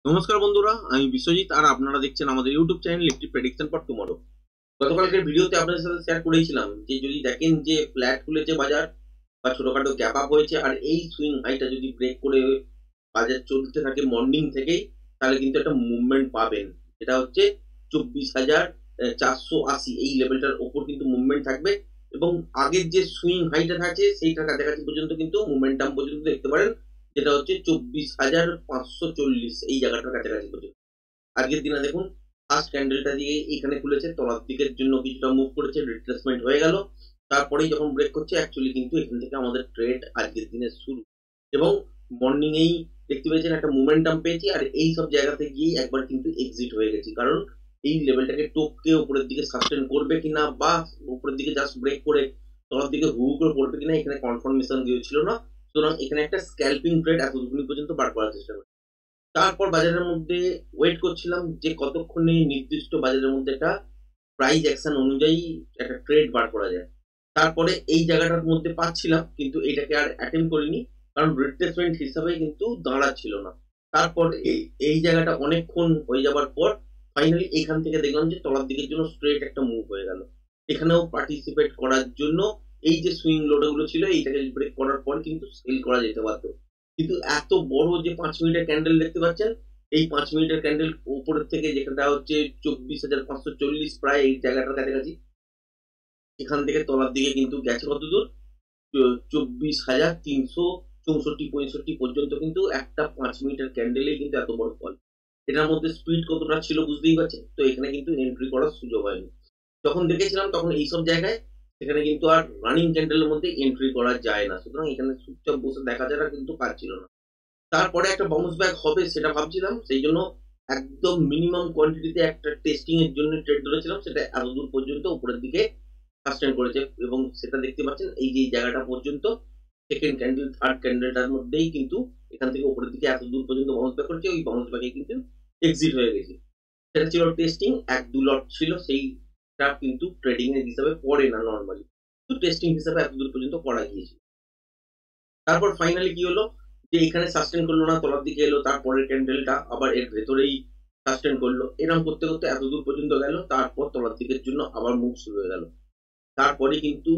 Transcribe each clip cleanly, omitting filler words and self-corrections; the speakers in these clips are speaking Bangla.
নমস্কার বন্ধুরা, আমি বিশ্বজিৎ আর আপনারা দেখছেন আমাদের YouTube channel Nifty prediction for tomorrow. গতকালকের ভিডিওতে আপনাদের সাথে শেয়ার করেছিলাম যে যদি দেখেন যে ফ্ল্যাট খুলেছে বাজার বা ছোটখাটো গ্যাপ আপ হয়েছে আর এই সুইং হাইটা যদি ব্রেক করে বাজার চলতে থাকে মর্নিং থেকেই, তাহলে কিন্তু একটা মুভমেন্ট পাবেন। এটা হচ্ছে 24,480 এই লেভেলটার ওপর কিন্তু মুভমেন্ট থাকবে এবং আগের যে সুইং হাইটা থাকে সেইটার কাছাকাছি পর্যন্ত কিন্তু মুভমেন্টাম পর্যন্ত দেখতে পারেন, যেটা হচ্ছে 24,540 এই জায়গাটার কাছাকাছি পর্যন্ত। আজকের দিনে দেখুন ফার্স্ট ক্যান্ডেলটা দিয়ে এখানে খুলেছে, তলার দিকের জন্য কিছুটা মুভ করেছে, রিট্রেসমেন্ট হয়ে গেল, তারপরেই যখন ব্রেক করছে অ্যাকচুয়ালি কিন্তু এখান থেকে আমাদের ট্রেড আজকের দিনে শুরু। এবং মর্নিং এই দেখতে পেয়েছেন একটা মোমেন্টাম পেয়েছি আর এই সব জায়গাতে গিয়ে একবার কিন্তু এক্সিট হয়ে গেছি, কারণ এই লেভেলটাকে টপকে উপরের দিকে সাস্টেন করবে কিনা বা উপরের দিকে জাস্ট ব্রেক করে তলার দিকে হু করে পড়বে কিনা এখানে কনফার্মেশন দিয়েছিল না। সুতরাং এখানে একটা স্ক্যাল্পিং ট্রেড এতটুকু পর্যন্ত বার করার চেষ্টা করি। তারপর বাজারের মধ্যে ওয়েট করছিলাম যে কতক্ষণে নির্দিষ্ট বাজারের মধ্যে একটা প্রাইস অ্যাকশন অনুযায়ী একটা ট্রেড বার করা যায়। তারপরে এই জায়গাটার মধ্যে পাচ্ছিলাম, কিন্তু এটাকে আর অ্যাটেম্প করিনি, কারণ রিট্রেসমেন্ট হিসাবে কিন্তু দাঁড়াচ্ছিল না। তারপর এই জায়গাটা অনেকক্ষণ হয়ে যাবার পর ফাইনালি এখান থেকে দেখলাম যে তলার দিকের জন্য স্ট্রেট একটা মুভ হয়ে গেল। এখানেও পার্টিসিপেট করার জন্য এই যে সুইং লোডগুলো ছিল এইটাকে ব্রেক করার পর কিন্তু সেল করা যেতে পারত, কিন্তু এত বড় যে 5 মিনিটের ক্যান্ডেল দেখতে পাচ্ছেন, এই 5 মিনিটের ক্যান্ডেল উপরের থেকে যেখানটা হচ্ছে 24,540 প্রায় এই জায়গাটার কাছাকাছি, এখান থেকে তলার দিকে কিন্তু গেছে কত দূর, 24,364-65 পর্যন্ত কিন্তু একটা 5 মিনিটের ক্যান্ডেলেই কিন্তু এত বড় ফল। এটার মধ্যে স্পিড কতটা ছিল বুঝতেই পারছেন, তো এখানে কিন্তু এন্ট্রি করার সুযোগ হয়নি। যখন দেখেছিলাম তখন এইসব জায়গায় সেখানে কিন্তু আর রানিং ক্যান্ডেলের মধ্যে এন্ট্রি করা যায় না, সুতরাং এখানে চুপচাপ বসে দেখা যারা কিন্তু কাজ ছিল না। তারপরে একটা বাউন্স ব্যাক হবে সেটা ভাবছিলাম, সেই জন্য একদম মিনিমাম কোয়ান্টিটিতে একটা টেস্টিং এর জন্য ট্রেড ধরেছিলাম, সেটা এত দূর পর্যন্ত উপরের দিকে সাস্টেন করেছে এবং সেটা দেখতে পাচ্ছেন এই যে জায়গাটা পর্যন্ত সেকেন্ড ক্যান্ডেল থার্ড ক্যান্ডেলটার মধ্যেই কিন্তু এখান থেকে উপরের দিকে এত দূর পর্যন্ত বাউন্স ব্যাক করেছে, ওই বাউন্স ব্যাকে কিন্তু এক্সিট হয়ে গেছে। সেটা ছিল টেস্টিং, 1-2 লট ছিল, সেইটা কিন্তু ট্রেডিং এর হিসাবে পড়ে না নর্মালি, তো টেস্টিং হিসাবে এত দূর পর্যন্ত করা গিয়েছিল। তারপর ফাইনালি কি হলো যে এখানে সাস্টেন করলো না, তলার দিকে এলো, তারপরের ক্যান্ডেলটা আবার এর ভেতরেই সাস্টেন করলো, এরকম করতে করতে এত দূর পর্যন্ত গেল, তারপর তলার দিকের জন্য আবার মুভ শুরু হয়ে গেল। তারপরে কিন্তু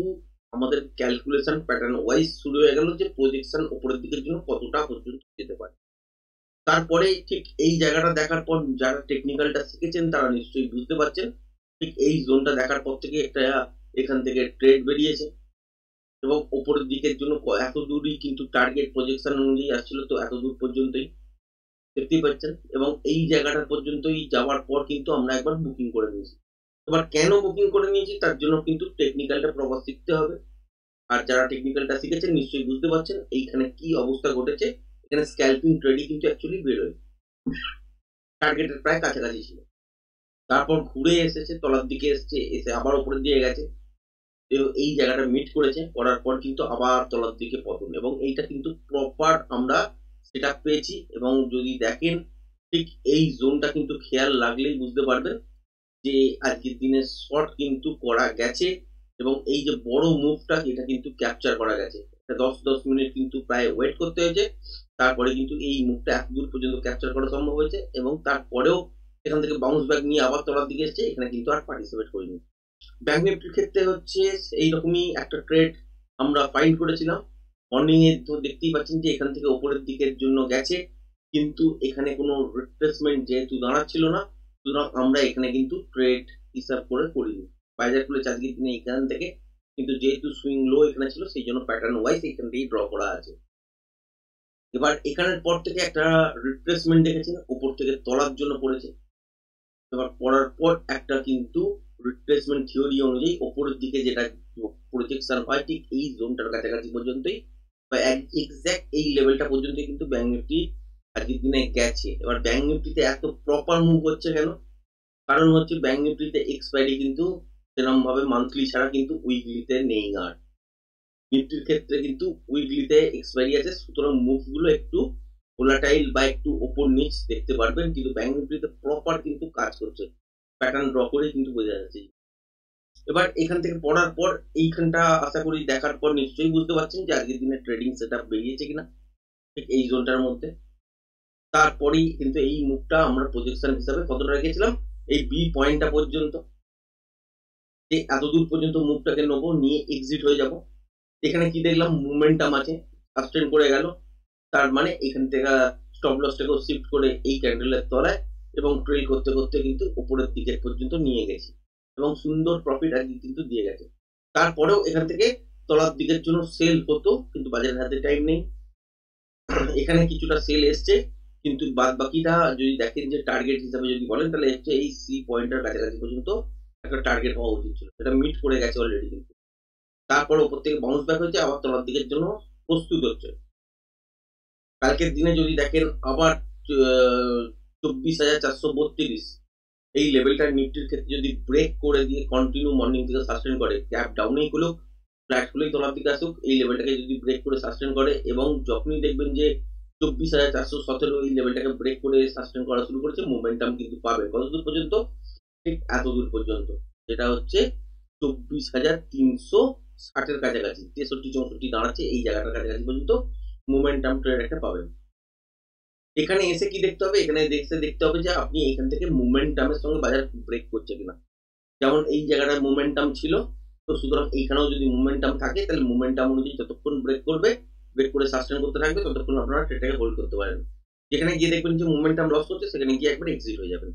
আমাদের ক্যালকুলেশন প্যাটার্ন ওয়াইজ শুরু হয়ে গেল যে প্রজেকশন উপরের দিকের জন্য কতটা পর্যন্ত যেতে পারে। তারপরে ঠিক এই জায়গাটা দেখার পর যারা টেকনিক্যালটা শিখেছেন তারা নিশ্চয়ই বুঝতে পারছেন, ঠিক এই জোনটা দেখার পর থেকে একটা এখান থেকে ট্রেড বেরিয়েছে এবং উপরের দিকের জন্য এত দূরই কিন্তু টার্গেট প্রজেকশন অনুযায়ী আসছিল, তো এত দূর পর্যন্তই দেখতেই পাচ্ছেন এবং এই জায়গাটা পর্যন্তই যাওয়ার পর কিন্তু আমরা একবার বুকিং করে নিয়েছি। এবার কেন বুকিং করে নিয়েছি তার জন্য কিন্তু টেকনিক্যালটা প্রপার শিখতে হবে, আর যারা টেকনিক্যালটা শিখেছেন নিশ্চয়ই বুঝতে পারছেন এইখানে কি অবস্থা ঘটেছে। এখানে স্ক্যাল্পিং ট্রেডই কিন্তু অ্যাকচুয়ালি বেরোয়, টার্গেটের প্রায় কাছাকাছি ছিল, তারপর ঘুরে এসেছে তলার দিকে এসছে, এসে আবার উপরের দিকে গেছে, এই জায়গাটা মিট করেছে, করার পর কিন্তু আবার তলার দিকে পতন, এবং এইটা কিন্তু প্রপার আমরা সেটা পেয়েছি। এবং যদি দেখেন ঠিক এই জোনটা কিন্তু খেয়াল লাগলেই বুঝতে পারবেন যে আজকের দিনে শর্ট কিন্তু করা গেছে এবং এই যে বড় মুভটা এটা কিন্তু ক্যাপচার করা গেছে। 10 মিনিট কিন্তু প্রায় ওয়েট করতে হয়েছে, তারপরে কিন্তু এই মুভটা এত দূর পর্যন্ত ক্যাপচার করা সম্ভব হয়েছে এবং তারপরেও এখান থেকে বাউন্স ব্যাক নিয়ে আবার তলার দিকে এসেছে, এখানে কিন্তু আর পার্টিসিপেট করিনি। ব্যাংক নিফটির ক্ষেত্রে হচ্ছে এইরকমই একটা ট্রেড আমরা ফাইন্ড করেছিলাম। মর্নিং এ তো দেখতেই পাচ্ছেন যে এখান থেকে উপরের দিকের জন্য গেছে, কিন্তু এখানে কোনো রিট্রেসমেন্ট যেহেতু দাঁড়াচ্ছিল না, সুতরাং আমরা এখানে কিন্তু ট্রেড হিসাব করে করিনি। বাজার খুলেছে আজকের দিনে এখান থেকে, কিন্তু যেহেতু সুইং লো এখানে ছিল সেই জন্য প্যাটার্ন ওয়াইজ এখান থেকেই ড্র করা আছে। এবার এখানের পর থেকে একটা রিট্রেসমেন্ট দেখেছেন, উপর থেকে তলার জন্য পড়েছে, এবার পড়ার পর একটা কিন্তু রিট্রেসমেন্ট থিওরি অনুযায়ী ওপরের দিকে যেটা প্রজেকশন হয় ঠিক এই জোনটার কাছাকাছি পর্যন্তই বা এক্স্যাক্ট এই লেভেলটা পর্যন্ত কিন্তু ব্যাংক নিফটি আজকের দিনে গেছে। এবার ব্যাংক নিফটিতে এত প্রপার মুভ হচ্ছে কেন, কারণ হচ্ছে ব্যাংক নিফটিতে এক্সপায়ারি কিন্তু সেরকম ভাবে মান্থলি ছাড়া কিন্তু উইকলিতে নেই, আর নিফটির ক্ষেত্রে কিন্তু উইকলিতে এক্সপায়ারি আছে, সুতরাং মুভগুলো একটু ভোলাটাইল বা একটু ওপর নিচ দেখতে পারবেন, কিন্তু ব্যাংক নিফটিতে প্রপার কিন্তু কাজ করছে, প্যাটার্ন ড্র করে কিন্তু বোঝা যাচ্ছে। এবার এখান থেকে পড়ার পর এইখানটা আশা করি দেখার পর নিশ্চয়ই বুঝতে পারছেন যে আজকের দিনে ট্রেডিং সেটআপ বেরিয়েছে কিনা ঠিক এই জোনটার মধ্যে। তারপরেই কিন্তু এই মুভটা আমরা প্রজেকশন হিসাবে কতটা রেখেছিলাম, এই বি পয়েন্টটা পর্যন্ত, যে এতদূর পর্যন্ত মুভটাকে নেবো, নিয়ে এক্সিট হয়ে যাব। এখানে কি দেখলাম, মোমেন্টাম আছে, সাস্টেন করে গেল, তার মানে এখান থেকে স্টপ লসটাকেও শিফট করে এই ক্যান্ডেলের তলায় এবং ট্রেল করতে করতে কিন্তু উপরের দিকের পর্যন্ত নিয়ে গেছি এবং সুন্দর প্রফিট আজকে কিন্তু দিয়ে গেছে। তারপরেও এখান থেকে তলার দিকের জন্য সেল হতো, কিন্তু বাজারের হাতে টাইম নেই। এখানে কিছুটা সেল এসছে, কিন্তু বাদ বাকিটা যদি দেখেন যে টার্গেট হিসাবে যদি বলেন, তাহলে হচ্ছে এই সি পয়েন্টের কাছাকাছি পর্যন্ত একটা টার্গেট হওয়া উচিত ছিল, সেটা মিট করে গেছে অলরেডি। কিন্তু তারপর ওপর থেকে বাউন্স ব্যাক হয়েছে, আবার তলার দিকের জন্য প্রস্তুত হচ্ছে। কালকের দিনে যদি দেখেন আবার 24,432 এই লেভেলটা নিফটির ক্ষেত্রে যদি ব্রেক করে দিয়ে কন্টিনিউ মর্নিং থেকে সাস্টেন করে, গ্যাপ ডাউনেই খুলুক, ফ্ল্যাট খুলেই তলার দিকে আসুক, এই লেভেলটাকে যদি ব্রেক করে সাস্টেন করে, এবং যখনই দেখবেন যে 24,417 এই লেভেলটাকে ব্রেক করে সাস্টেন করা শুরু করেছে, মোমেন্টাম কিন্তু পাবে কতদূর পর্যন্ত, ঠিক এত দূর পর্যন্ত, যেটা হচ্ছে 24,360 কাছাকাছি, 63-64 দাঁড়াচ্ছে, এই জায়গাটার কাছাকাছি পর্যন্ত মোমেন্টাম ট্রেড একটা পাবেন। এখানে এসে কি দেখতে হবে, এখানে দেখতে হবে যে আপনি এখান থেকে মোমেন্টামের সঙ্গে বাজার ব্রেক করছে কিনা। যেমন এই জায়গাটায় মোমেন্টাম ছিল, তো সুতরাং এইখানেও যদি মোমেন্টাম থাকে, তাহলে মোমেন্টাম অনুযায়ী যতক্ষণ ব্রেক করবে, ব্রেক করে সাস্টেন করতে থাকবে, ততক্ষণ আপনারা ট্রেডটাকে হোল্ড করতে পারেন। যেখানে গিয়ে দেখবেন যে মোমেন্টাম লস করছে, সেখানে গিয়ে একবার এক্সিট হয়ে যাবেন।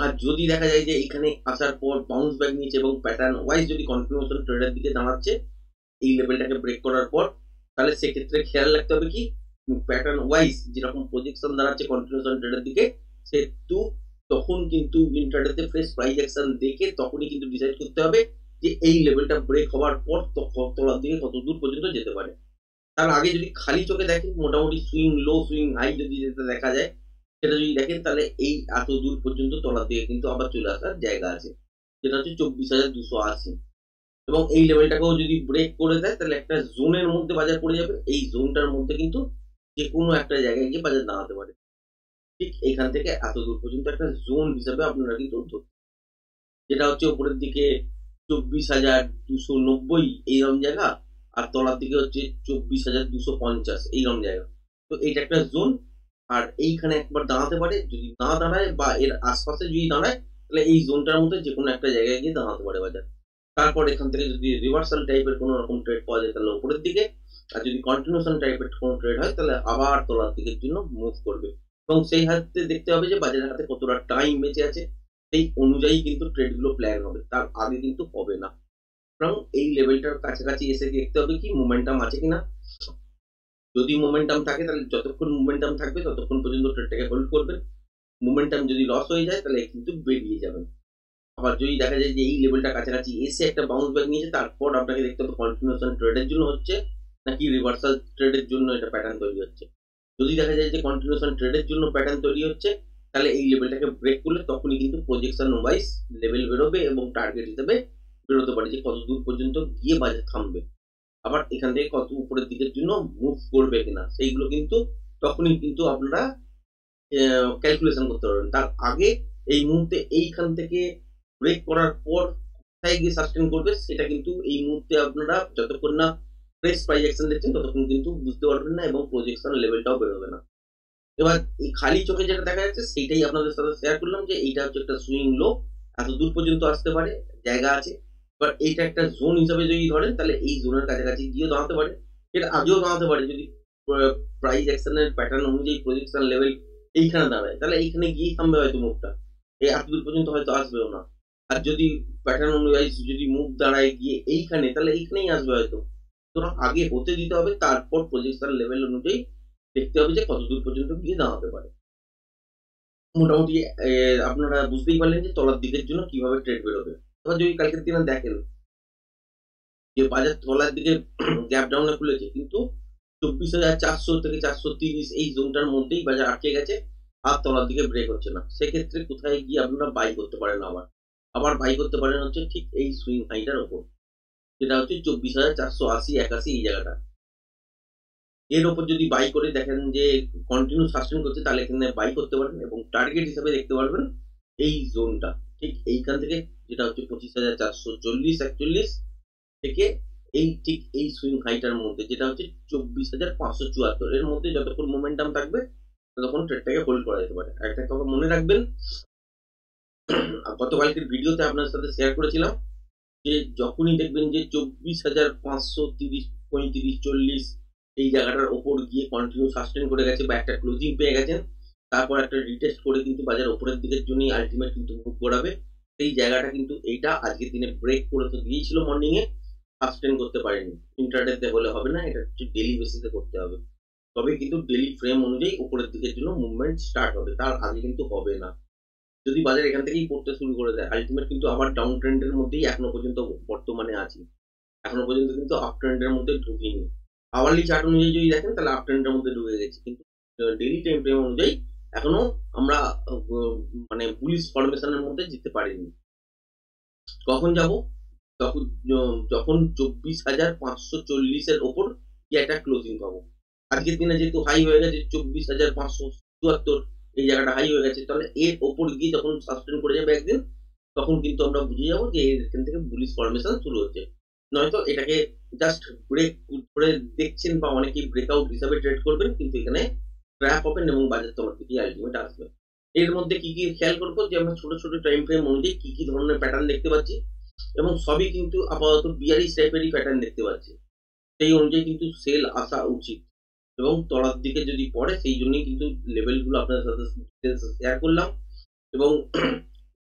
আর যদি দেখা যায় যে এখানে আসার পর বাউন্স ব্যাক নিয়েছে এবং প্যাটার্ন ওয়াইজ যদি কন্টিনিউশন ট্রেডের দিকে দাঁড়াচ্ছে এই লেভেলটাকে ব্রেক করার পর, তাহলে সেক্ষেত্রে খেয়াল রাখতে হবে কি, প্যাটার্ন ওয়াইজ যেরকম প্রজেকশন দাঁড়াচ্ছে কন্টিনিউশন ট্রেডের দিকে, সেহেতু তখন কিন্তু ইন্ট্রাডেতে ফ্রেশ প্রাইস অ্যাকশন দেখে তখনই কিন্তু ডিসাইড করতে হবে যে এই লেভেলটা ব্রেক হওয়ার পর তলার দিকে কত দূর পর্যন্ত যেতে পারে। তার আগে যদি খালি চোখে দেখেন, মোটামুটি সুইং লো, সুইং হাই যদি যেতে দেখা যায়, সেটা যদি দেখেন, তাহলে এই এত দূর পর্যন্ত তলার দিকে কিন্তু আবার চলে আসার জায়গা আছে, যেটা হচ্ছে 24,280, এবং এই লেভেলটাকেও যদি ব্রেক করে দেয়, তাহলে একটা জোনের মধ্যে বাজার পড়ে যাবে। এই জোনটার মধ্যে কিন্তু যে কোনো একটা জায়গায় গিয়ে বাজার দাঁড়াতে পারে। ঠিক এখান থেকে এত দূর পর্যন্ত একটা জোন হিসাবে আপনারা কিন্তু যেটা হচ্ছে উপরের দিকে 24,290 এইরকম জায়গা, আর তলার দিকে হচ্ছে 24,250 এইরকম জায়গা। তো এইটা একটা জোন, আর এইখানে একবার দাঁড়াতে পারে, যদি না দাঁড়ায় বা এর আশপাশে যদি দাঁড়ায়, তাহলে এই জোনটার মধ্যে যে কোনো একটা জায়গায় গিয়ে দাঁড়াতে পারে বাজার। তারপর এখান থেকে যদি রিভার্সাল টাইপের কোনো রকম ট্রেড পাওয়া যায়, তাহলে উপরের দিকে, আর যদি কন্টিনিউশন টাইপের কোনো ট্রেড হয়, তাহলে আবার তলার দিকের জন্য মুভ করবে। এবং সেই হাতে দেখতে হবে যে বাজারের হাতে কতটা টাইম বেঁচে আছে, সেই অনুযায়ী কিন্তু ট্রেডগুলো প্ল্যান হবে, তার আগে কিন্তু হবে না। কারণ এই লেভেলটার কাছাকাছি এসে দেখতে হবে কি মোমেন্টাম আছে কিনা। যদি মোমেন্টাম থাকে, তাহলে যতক্ষণ মোমেন্টাম থাকবে ততক্ষণ পর্যন্ত ট্রেডটাকে হোল্ড করবেন। মোমেন্টাম যদি লস হয়ে যায়, তাহলে কিন্তু বেরিয়ে যাবেন। আবার যদি দেখা যায় যে এই লেভেলটা কাছাকাছি এসে একটা বাউন্স ব্যাক নিয়েছে, তারপর আপনাকে দেখতে হবে কন্টিনিউশন ট্রেডের জন্য হচ্ছে নাকি রিভার্সাল ট্রেডের জন্য এটা প্যাটার্ন তৈরি হচ্ছে। যদি দেখা যায় যে কন্টিনিউশন ট্রেডের জন্য প্যাটার্ন তৈরি হচ্ছে, তাহলে এই লেভেলটাকে ব্রেক করলে তখনই কিন্তু প্রজেকশন ওয়াইজ লেভেল বেরোবে এবং টার্গেট হিসেবে বেরোতে পারে যে কত দূর পর্যন্ত গিয়ে বাজার থামবে, আবার এখান থেকে কত উপরের দিকের জন্য মুভ করবে কিনা, সেইগুলো কিন্তু তখনই কিন্তু আপনারা ক্যালকুলেশন করতে পারবেন। তার আগে এই মুহূর্তে এইখান থেকে ব্রেক করার পর কোথায় গিয়ে সাস্টেন করবে, সেটা কিন্তু এই মুহূর্তে আপনারা যতক্ষণ না ফ্রেশ প্রাইস অ্যাকশন দেখছেন, ততক্ষণ কিন্তু বুঝতে পারবেন না এবং প্রজেকশন লেভেলটাও বেরোবে না। এবার এই খালি চোখে যেটা দেখা যাচ্ছে, সেইটাই আপনাদের সাথে শেয়ার করলাম যে এইটা হচ্ছে একটা সুইং লো, এত দূর পর্যন্ত আসতে পারে, জায়গা আছে। এবার এইটা একটা জোন হিসাবে যদি ধরেন, তাহলে এই জোনের কাছাকাছি গিয়েও দাঁড়াতে পারে, এটা আগেও দাঁড়াতে পারে যদি প্রাইস অ্যাকশনের প্যাটার্ন অনুযায়ী প্রজেকশন লেভেল এইখানে দাঁড়ায়, তাহলে এইখানে গিয়েই থামবে হয়তো মুভটা, এই এত দূর পর্যন্ত হয়তো আসবেও না। আর যদি প্যাটার্ন অনুযায়ী যদি মুভ দাঁড়ায় গিয়ে এইখানে, তাহলে এইখানেই আসবে হয়তো। সুতরাং আগে হতে দিতে হবে, তারপর প্রজেকশন লেভেল অনুযায়ী দেখতে হবে যে কত দূর পর্যন্ত গিয়ে দাঁড়াতে পারে। মোটামুটি আপনারা বুঝতেই পারলেন যে তলার দিকের জন্য কিভাবে ট্রেড বেরোবে। এবার যদি কালকের দিনে দেখেন যে বাজার তলার দিকে গ্যাপ ডাউনে খুলেছে, কিন্তু 24,400 থেকে 430 এই জোনটার মধ্যেই বাজার আটকে গেছে, আর তলার দিকে ব্রেক হচ্ছে না। সেক্ষেত্রে কোথায় গিয়ে আপনারা বাই করতে পারেন, আবার বাই করতে পারেন হচ্ছে ঠিক এই সুইং হাইটার ওপর, যেটা হচ্ছে 24,480 81 এই জায়গাটা। এর ওপর যদি বাই করে দেখেন যে কন্টিনিউ সাস্টেন করছে, তাহলে এখানে বাই করতে পারেন এবং টার্গেট হিসাবে দেখতে পারবেন এই জোনটা, ঠিক এইখান থেকে, যেটা হচ্ছে 25,440 থেকে এই ঠিক এই সুইং হাইটার মধ্যে, যেটা হচ্ছে 24,574 এর মধ্যে যতক্ষণ মোমেন্টাম থাকবে, তখন ট্রেডটাকে হোল্ড করা যেতে পারে। একটা কথা মনে রাখবেন, গতকালকের ভিডিওতে আপনার সাথে শেয়ার করেছিলাম যে যখনই দেখবেন যে 24,530, 35, 40 এই জায়গাটার ওপর গিয়ে কন্টিনিউ সাস্টেন করে গেছে বা একটা ক্লোজিং পেয়ে গেছেন, তারপর একটা রিটেস্ট করে কিন্তু বাজার ওপরের দিকের জন্যই আলটিমেট কিন্তু মুভ করাবে। সেই জায়গাটা কিন্তু এইটা আজকের দিনে ব্রেক করে তো দিয়েছিল মর্নিং এ, সাস্টেন করতে পারেনি। ইন্টারডেতে হলে হবে না, এটা হচ্ছে ডেলি বেসিসে করতে হবে। তবে কিন্তু ডেলি ফ্রেম অনুযায়ী উপরের দিকের জন্য মুভমেন্ট স্টার্ট হবে, তার আগে কিন্তু হবে না। যদি বাজার এখান থেকেই পড়তে শুরু করে দেয়, আলটিমেট কিন্তু আবার ডাউন ট্রেন্ডের মধ্যেই এখনো পর্যন্ত বর্তমানে আছি। এখনো পর্যন্ত কিন্তু আপ ট্রেন্ডের মধ্যে ঢুকিনি। আওয়ারলি চার্ট অনুযায়ী যদি দেখেন তাহলে আপ ট্রেন্ডের মধ্যে ঢুকে গেছি, কিন্তু ডেইলি টাইম ফ্রেম অনুযায়ী এখনো আমরা মানে বুলিশ ফরমেশনের মধ্যে যেতে পারিনি। কখন যাব? তখন যখন 24,540 এর ওপর কি একটা ক্লোজিং পাবো। আজকের দিনে যেহেতু হাই হয়ে গেছে 24,574, এই জায়গাটা হাই হয়ে গেছে, তাহলে এর ওপর গিয়ে যখন সাস্টেন করে যাবে একদিন, তখন কিন্তু আমরা বুঝে যাবো যে এখান থেকে বুলিশ ফরমেশন শুরু হচ্ছে। নয়তো এটাকে জাস্ট ব্রেক করে দেখছেন বা অনেকেই ব্রেকআউট হিসাবে ট্রেড করবেন, কিন্তু এখানে ট্র্যাপ হবেন এবং বাজার তোমার দিকে আলটিমেট আসবে। এর মধ্যে কি কি খেয়াল করবো যে আমরা ছোট ছোট টাইম ফ্রেম অনুযায়ী কি কি ধরনের প্যাটার্ন দেখতে পাচ্ছি, এবং সবই কিন্তু আপাতত বিয়ারিশ টাইপেরই প্যাটার্ন দেখতে পাচ্ছি। সেই অনুযায়ী কিন্তু সেল আসা উচিত, এবং তলার দিকে যদি পড়ে সেই জন্যই কিন্তু লেভেলগুলো আপনাদের সাথে শেয়ার করলাম। এবং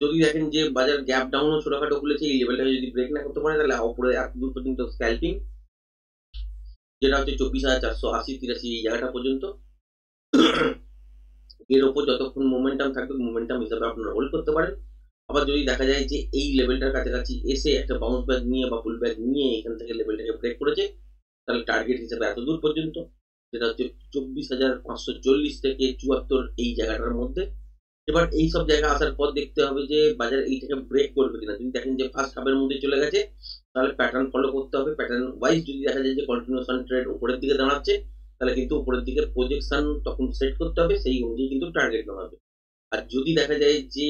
যদি দেখেন যে বাজার গ্যাপ ডাউনও ছোটখাটো খুলেছে, এই লেভেলটা যদি ব্রেক না করতে পারে তাহলে উপরে এত দূর পর্যন্ত স্ক্যাল্পিং, যেটা হচ্ছে 24,480, 83 এই জায়গাটা পর্যন্ত, এর ওপর যতক্ষণ মোমেন্টাম থাকবে মোমেন্টাম হিসাবে আপনারা হোল্ড করতে পারেন। আবার যদি দেখা যায় যে এই লেভেলটার কাছাকাছি এসে একটা বাউন্স ব্যাক নিয়ে বা পুল ব্যাক নিয়ে এখান থেকে লেভেলটাকে ব্রেক করেছে, তাহলে টার্গেট হিসাবে এত দূর পর্যন্ত, যেটা হচ্ছে 24,540 থেকে 74 এই জায়গাটার মধ্যে। এবার এই সব জায়গা আসার পর দেখতে হবে যে বাজার এইটাকে ব্রেক করবে কিনা। যদি দেখেন যে ফার্স্ট হাফের মধ্যে চলে গেছে, তাহলে প্যাটার্ন ফলো করতে হবে। প্যাটার্ন ওয়াইজ যদি দেখা যায় যে কন্টিনিউশন ট্রেড উপরের দিকে দাঁড়াচ্ছে, তাহলে কিন্তু উপরের দিকে প্রজেকশন তখন সেট করতে হবে, সেই অনুযায়ী কিন্তু টার্গেট নেওয়া হবে। আর যদি দেখা যায় যে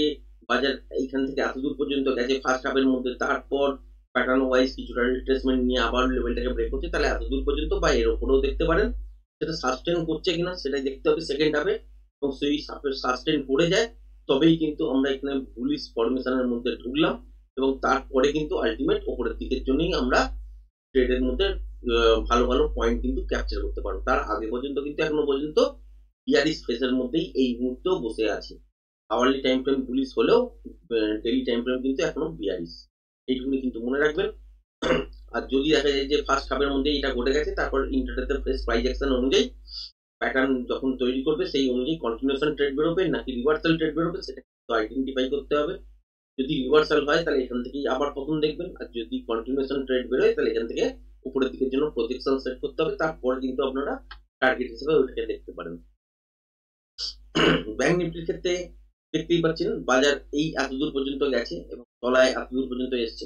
বাজার এইখান থেকে এত দূর পর্যন্ত গেছে ফার্স্ট হাফের মধ্যে, তারপর প্যাটার্ন ওয়াইজ কিছুটা রিট্রেসমেন্ট নিয়ে আবার লেভেলটাকে ব্রেক করছে, তাহলে এত দূর পর্যন্ত বা এর উপরেও দেখতে পারেন। সেটা সাস্টেন করছে কিনা সেটাই দেখতে হবে সেকেন্ড হাফে, এবং সেই সাস্টেন করে যায় তবেই কিন্তু আমরা এখানে বুলিশ ফরমেশনের মধ্যে ঢুকলাম, এবং তারপরে কিন্তু আলটিমেট উপরের দিকের জন্যই আমরা ট্রেডের মধ্যে ভালো ভালো পয়েন্ট কিন্তু ক্যাপচার করতে পারবো। তার আগে পর্যন্ত কিন্তু এখনো পর্যন্ত বিয়ারিশ ফেজের মধ্যেই এই মুহূর্তেও বসে আছে। আওয়ারলি টাইম ফ্রেম বুলিশ হলেও ডেইলি টাইম ফ্রেম কিন্তু এখনো বিয়ারিশ, এইটুকুনি কিন্তু মনে রাখবেন। আর যদি দেখা যায় যে ফার্স্ট হাফের মধ্যে এটা ঘটে গেছে, তারপর ইন্টারডেতে ফ্রেশ প্রাইস অ্যাকশন অনুযায়ী প্যাটার্ন যখন তৈরি করবে সেই অনুযায়ী কন্টিনিউশন ট্রেড বেরোবে নাকি রিভার্সাল ট্রেড বেরোবে, সেটা কিন্তু আইডেন্টিফাই করতে হবে। যদি রিভার্সাল হয় তাহলে এখান থেকেই আবার প্রথম দেখবেন, আর যদি কন্টিনিউশন ট্রেড বেরোয় তাহলে এখান থেকে উপরের দিকের জন্য প্রজেকশন সেট করতে হবে, তারপরে কিন্তু আপনারা টার্গেট হিসেবে ওইটাকে দেখতে পারেন। ব্যাংক নিফটির ক্ষেত্রে দেখতেই পাচ্ছেন বাজার এই এতদূর পর্যন্ত গেছে এবং তলায় এতদূর পর্যন্ত এসছে।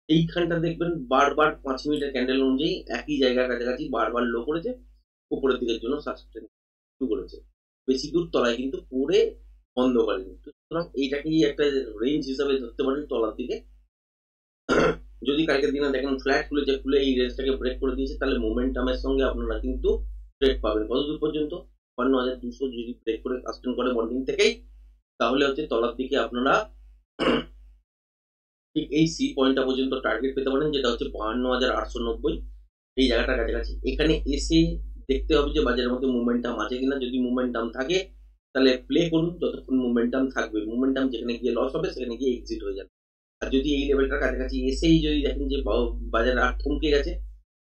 এইখানটা দেখবেন বারবার 5 মিনিটের ক্যান্ডেল অনুযায়ী একই জায়গার কাছাকাছি বারবার লো করেছে, উপরের দিকের জন্য সাস্টেন শুরু করেছে, বেশি দূর তলায় কিন্তু পড়ে বন্ধ করেনি। সুতরাং এইটাকেই একটা রেঞ্জ হিসাবে ধরতে পারেন তলার দিকে। যদি কালকের দিনে দেখেন ফ্ল্যাট খুলেছে, খুলে এই রেঞ্জটাকে ব্রেক করে দিয়েছে, তাহলে মোমেন্টামের সঙ্গে আপনারা কিন্তু ট্রেড পাবেন কতদূর পর্যন্ত 52,200 যদি ব্রেক করে সাস্টেন করে মর্নিং থেকেই, তাহলে হচ্ছে তলার দিকে আপনারা ঠিক এই সি পয়েন্টটা পর্যন্ত টার্গেট পেতে পারেন, যেটা হচ্ছে 52,890 এই জায়গাটার কাছাকাছি। এখানে এসে দেখতে হবে যে বাজারের মধ্যে মোমেন্টাম আছে কিনা। যদি মোমেন্টাম থাকে তাহলে প্লে করুন যতক্ষণ মোমেন্টাম থাকবে, মোমেন্টাম যেখানে গিয়ে লস হবে সেখানে গিয়ে এক্সিট হয়ে যাবে। আর যদি এই লেভেলটার কাছাকাছি এসেই যদি দেখেন যে বাজার আর থমকে গেছে,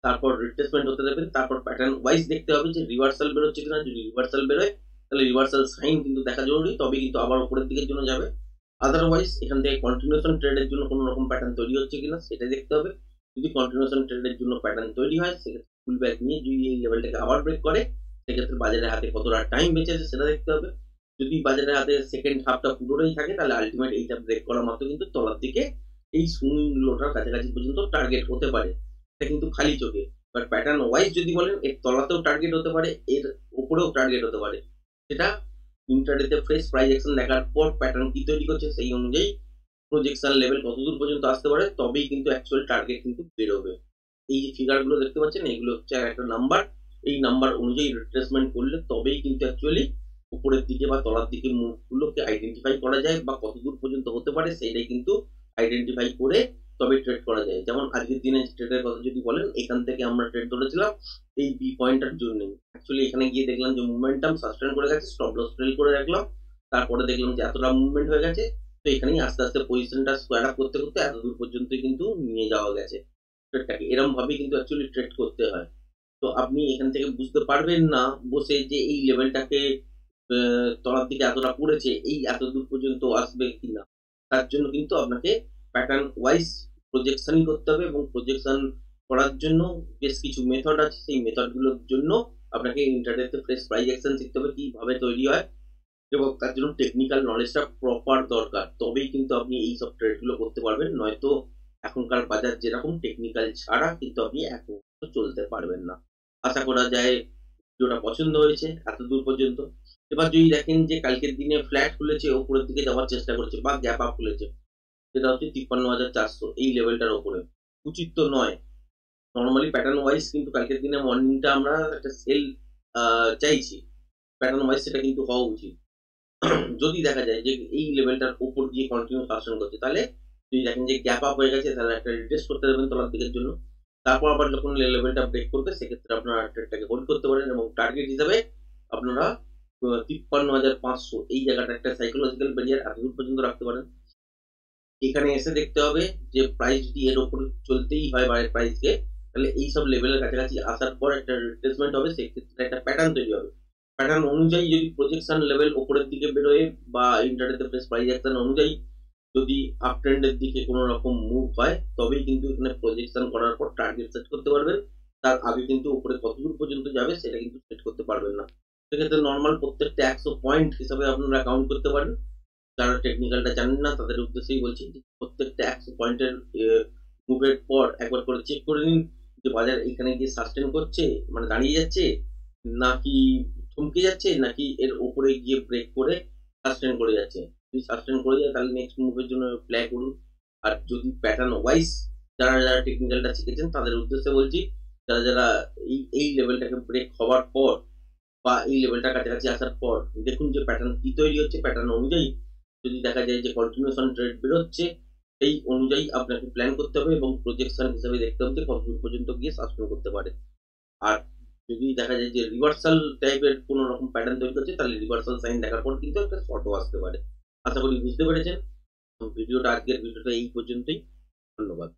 তারপর রিট্রেসমেন্ট হতে দেবেন, তারপর প্যাটার্ন ওয়াইজ দেখতে হবে যে রিভার্সাল বেরোচ্ছে কিনা। যদি রিভার্সাল বেরোয় তাহলে রিভার্সাল সাইন কিন্তু দেখা জরুরি, তবে কিন্তু আবার উপরের দিকের জন্য যাবে। আদারওয়াইজ এখান থেকে কন্টিনিউশন ট্রেডের জন্য কোনো রকম প্যাটার্ন তৈরি হচ্ছে কিনা সেটা দেখতে হবে। যদি কন্টিনিউশন ট্রেডের জন্য প্যাটার্ন তৈরি হয়, সেক্ষেত্রে ফুল ব্যাক নিয়ে যদি এই লেভেলটাকে আবার ব্রেক করে, সেক্ষেত্রে বাজারের হাতে কতটা টাইম বেঁচে আছে সেটা দেখতে হবে। যদি বাজারের হাতে সেকেন্ড হাফটা পুরোটাই থাকে, তাহলে আলটিমেট এইটা ব্রেক করার মাত্র কিন্তু তলার দিকে এই সুইং লোটার কাছাকাছি পর্যন্ত টার্গেট হতে পারে, এটা কিন্তু খালি চোখে। বাট প্যাটার্ন ওয়াইজ যদি বলেন এর তলাতেও টার্গেট হতে পারে, এর উপরেও টার্গেট হতে পারে। সেটা ইন্টারডেতে ফ্রেশ প্রাইস অ্যাকশন দেখার পর প্যাটার্ন কি তৈরি করছে সেই অনুযায়ী প্রজেকশন লেভেল কতদূর পর্যন্ত আসতে পারে, তবেই কিন্তু অ্যাকচুয়াল টার্গেট কিন্তু বেরোবে। এই যে ফিগারগুলো দেখতে পাচ্ছেন এগুলো হচ্ছে একটা নাম্বার, এই নাম্বার অনুযায়ী রিট্রেসমেন্ট করলে তবেই কিন্তু অ্যাকচুয়ালি উপরের দিকে বা তলার দিকে মুভগুলোকে আইডেন্টিফাই করা যায় বা কতদূর পর্যন্ত হতে পারে সেটাই কিন্তু আইডেন্টিফাই করে তবে ট্রেড করা যায়। যেমন আজকের দিনে ট্রেডের কথা যদি বলেন, এখান থেকে আমরা ট্রেড ধরেছিলাম এই বি পয়েন্টের জন্য। অ্যাকচুয়ালি এখানে গিয়ে দেখলাম যে মুভমেন্টাম সাস্টেন করে গেছে, স্টপ লস ট্রেল করে রাখলাম, তারপরে দেখলাম যে এতটা মুভমেন্ট হয়ে গেছে, তো এখানেই আস্তে আস্তে পজিশনটা স্কোয়ার আপ করতে করতে এত দূর পর্যন্ত কিন্তু নিয়ে যাওয়া গেছে ট্রেডটাকে। এরকম ভাবে কিন্তু অ্যাকচুয়ালি ট্রেড করতে হয়। তো আপনি এখান থেকে বুঝতে পারবেন না বসে যে এই লেভেলটাকে তলার দিকে এতটা পড়েছে, এই এত দূর পর্যন্ত আসবে কিনা। তার জন্য কিন্তু আপনাকে প্যাটার্ন ওয়াইজ প্রজেকশনই করতে হবে, এবং প্রজেকশন করার জন্য বেশ কিছু মেথড আছে। সেই মেথডগুলোর জন্য আপনাকে ইন্টারনেটে ফ্রেশ প্রাইস অ্যাকশন শিখতে হবে, কিভাবে তৈরি হয়, এবং তার জন্য টেকনিক্যাল নলেজটা প্রপার দরকার। তবেই কিন্তু আপনি এই সব ট্রেডগুলো করতে পারবেন, নয়তো এখনকার বাজার যেরকম টেকনিক্যাল ছাড়া কিন্তু আপনি এখন চলতে পারবেন না। আশা করা যায় ভিডিওটা পছন্দ হয়েছে এত দূর পর্যন্ত। এবার যদি দেখেন যে কালকের দিনে ফ্ল্যাট খুলেছে, উপরের দিকে যাওয়ার চেষ্টা করেছে বা গ্যাপ আপ খুলেছে, সেটা হচ্ছে 53,400 এই লেভেলটার উপরে। উচিত তো নয়। নর্মালি প্যাটার্ন ওয়াইজ কিন্তু কালকের দিনে মর্নিংটা আমরা একটা সেল চাইছি, প্যাটার্ন ওয়াইজ সেটা কিন্তু হওয়া উচিত। যদি দেখা যায় যে এই লেভেলটার উপর দিয়ে কন্টিনিউ শাসন করছে, তাহলে যদি দেখেন যে গ্যাপ আপ হয়ে গেছে, তাহলে একটা রিটেস্ট করতে দেবেন তলার দিকের জন্য। তারপর আবার যখন লেভেলটা ব্রেক করবে, সেক্ষেত্রে আপনারা ট্রেডটাকে হোল্ড করতে পারেন, এবং টার্গেট হিসাবে আপনারা 53,500 এই জায়গাটা একটা সাইকোলজিক্যাল ব্যারিয়ার এত দূর পর্যন্ত রাখতে পারেন। এখানে এসে দেখতে হবে যে প্রাইস যদি এর উপর চলতেই হয় বাইরের প্রাইসকে, তাহলে এই সব লেভেলের কাছাকাছি আসার পর একটা রিট্রেসমেন্ট হবে, সেক্ষেত্রে একটা প্যাটার্ন তৈরি হবে। প্যাটার্ন অনুযায়ী যদি প্রজেকশন লেভেল উপরের দিকে বেরোয় বা ইন্টারনেটে প্রেস প্রাইস অ্যাকশন অনুযায়ী যদি আপ ট্রেন্ডের দিকে কোনো রকম মুভ হয়, তবেই কিন্তু এখানে প্রজেকশন করার পর টার্গেট সেট করতে পারবেন। তার আগে কিন্তু উপরে কতদূর পর্যন্ত যাবে সেটা কিন্তু সেট করতে পারবেন না। সেক্ষেত্রে নর্মাল প্রত্যেকটা 100 পয়েন্ট হিসাবে আপনারা কাউন্ট করতে পারেন। যারা টেকনিক্যালটা জানেন না তাদের উদ্দেশ্যেই বলছি যে প্রত্যেকটা 100 পয়েন্টের মুভের পর একবার করে চেক করে নিন যে বাজার এখানে গিয়ে সাস্টেন করছে, মানে দাঁড়িয়ে যাচ্ছে, নাকি থমকে যাচ্ছে, নাকি এর উপরে গিয়ে ব্রেক করে সাস্টেন করে যাচ্ছে। যদি সাস্টেন করে যায় তাহলে নেক্সট মুভের জন্য প্লে করুন। আর যদি প্যাটার্ন ওয়াইজ যারা যারা টেকনিক্যালটা শিখেছেন তাদের উদ্দেশ্যে বলছি, যারা যারা এই লেভেলটাকে ব্রেক হওয়ার পর বা এই লেভেলটার কাছাকাছি আসার পর দেখুন যে প্যাটার্ন কি তৈরি হচ্ছে, প্যাটার্ন অনুযায়ী যদি দেখা যায় যে কন্টিনিউশন ট্রেড বেরোচ্ছে, সেই অনুযায়ী আপনাকে প্ল্যান করতে হবে এবং প্রজেকশন হিসেবে দেখতে হবে কত দূর পর্যন্ত গিয়ে সাস্টেন করতে পারে। আর যদি দেখা যায় যে রিভার্সাল টাইপের কোনো রকম প্যাটার্ন তৈরি করছে, তাহলে রিভার্সাল সাইন দেখার পর কিন্তু একটা শর্টও আসতে পারে। আশা করি বুঝতে পেরেছেন। ভিডিওটা আজকের ভিডিওটা এই পর্যন্তই। ধন্যবাদ।